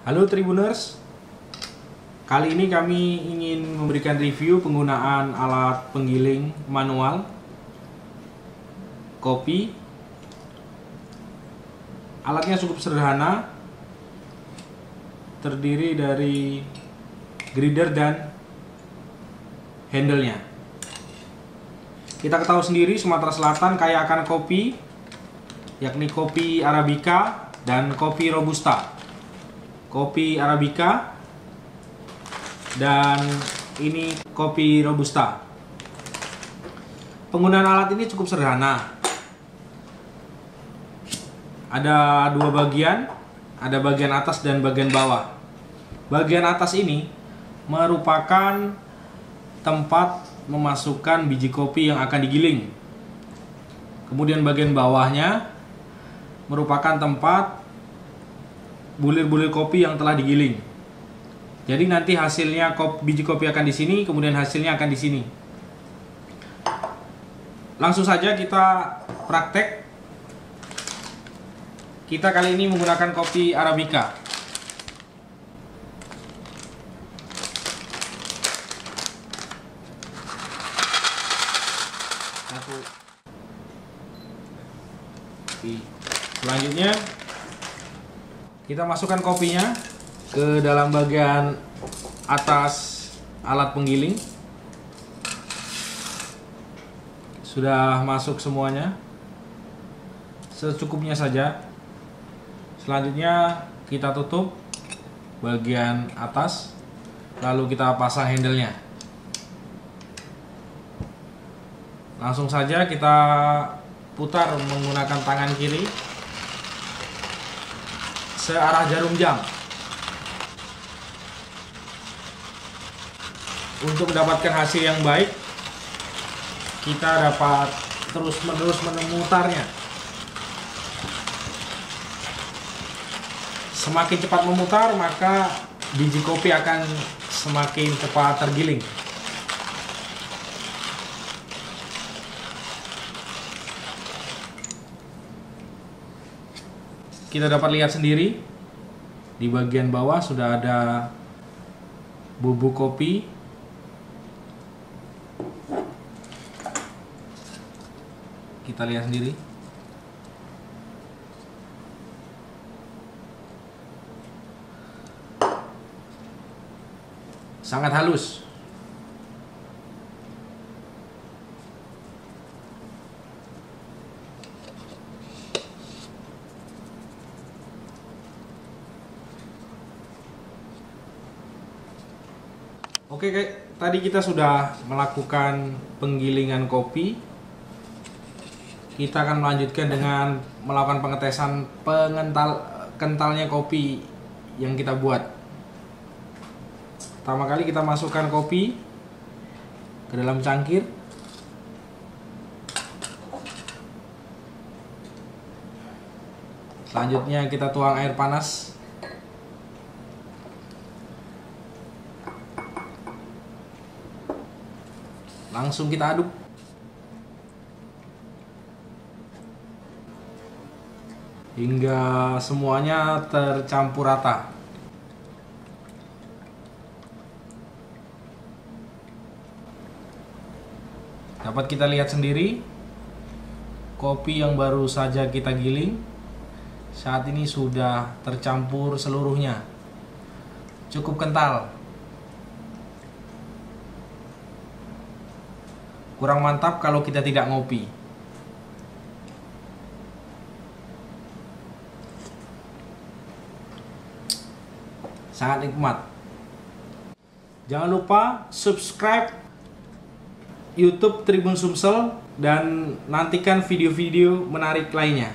Halo Tribuners, kali ini kami ingin memberikan review penggunaan alat penggiling manual kopi. Alatnya cukup sederhana, terdiri dari grinder dan handle-nya. Kita ketahui sendiri Sumatera Selatan kaya akan kopi, yakni kopi Arabica dan kopi Robusta. Kopi Arabica dan ini kopi Robusta. Penggunaan alat ini cukup sederhana. Ada dua bagian, ada bagian atas dan bagian bawah. Bagian atas ini merupakan tempat memasukkan biji kopi yang akan digiling. Kemudian bagian bawahnya merupakan tempat bulir-bulir kopi yang telah digiling. Jadi nanti hasilnya biji kopi akan di sini, kemudian hasilnya akan di sini. Langsung saja kita praktek. Kita kali ini menggunakan kopi Arabica. Selanjutnya kita masukkan kopinya ke dalam bagian atas alat penggiling. Sudah masuk semuanya, secukupnya saja. Selanjutnya kita tutup bagian atas, lalu kita pasang handle-nya. Langsung saja kita putar menggunakan tangan kiri searah jarum jam. Untuk mendapatkan hasil yang baik, kita dapat terus-menerus memutarnya. Semakin cepat memutar, maka biji kopi akan semakin cepat tergiling. Kita dapat lihat sendiri di bagian bawah sudah ada bubuk kopi. Kita lihat sendiri. Sangat halus. Oke, tadi kita sudah melakukan penggilingan kopi. Kita akan melanjutkan dengan melakukan pengetesan kentalnya kopi yang kita buat. Pertama kali kita masukkan kopi ke dalam cangkir. Selanjutnya kita tuang air panas. Langsung kita aduk. Hingga semuanya tercampur rata. Dapat kita lihat sendiri, kopi yang baru saja kita giling saat ini sudah tercampur seluruhnya. Cukup kental. Kurang mantap kalau kita tidak ngopi. Sangat nikmat. Jangan lupa subscribe YouTube Tribun Sumsel dan nantikan video-video menarik lainnya.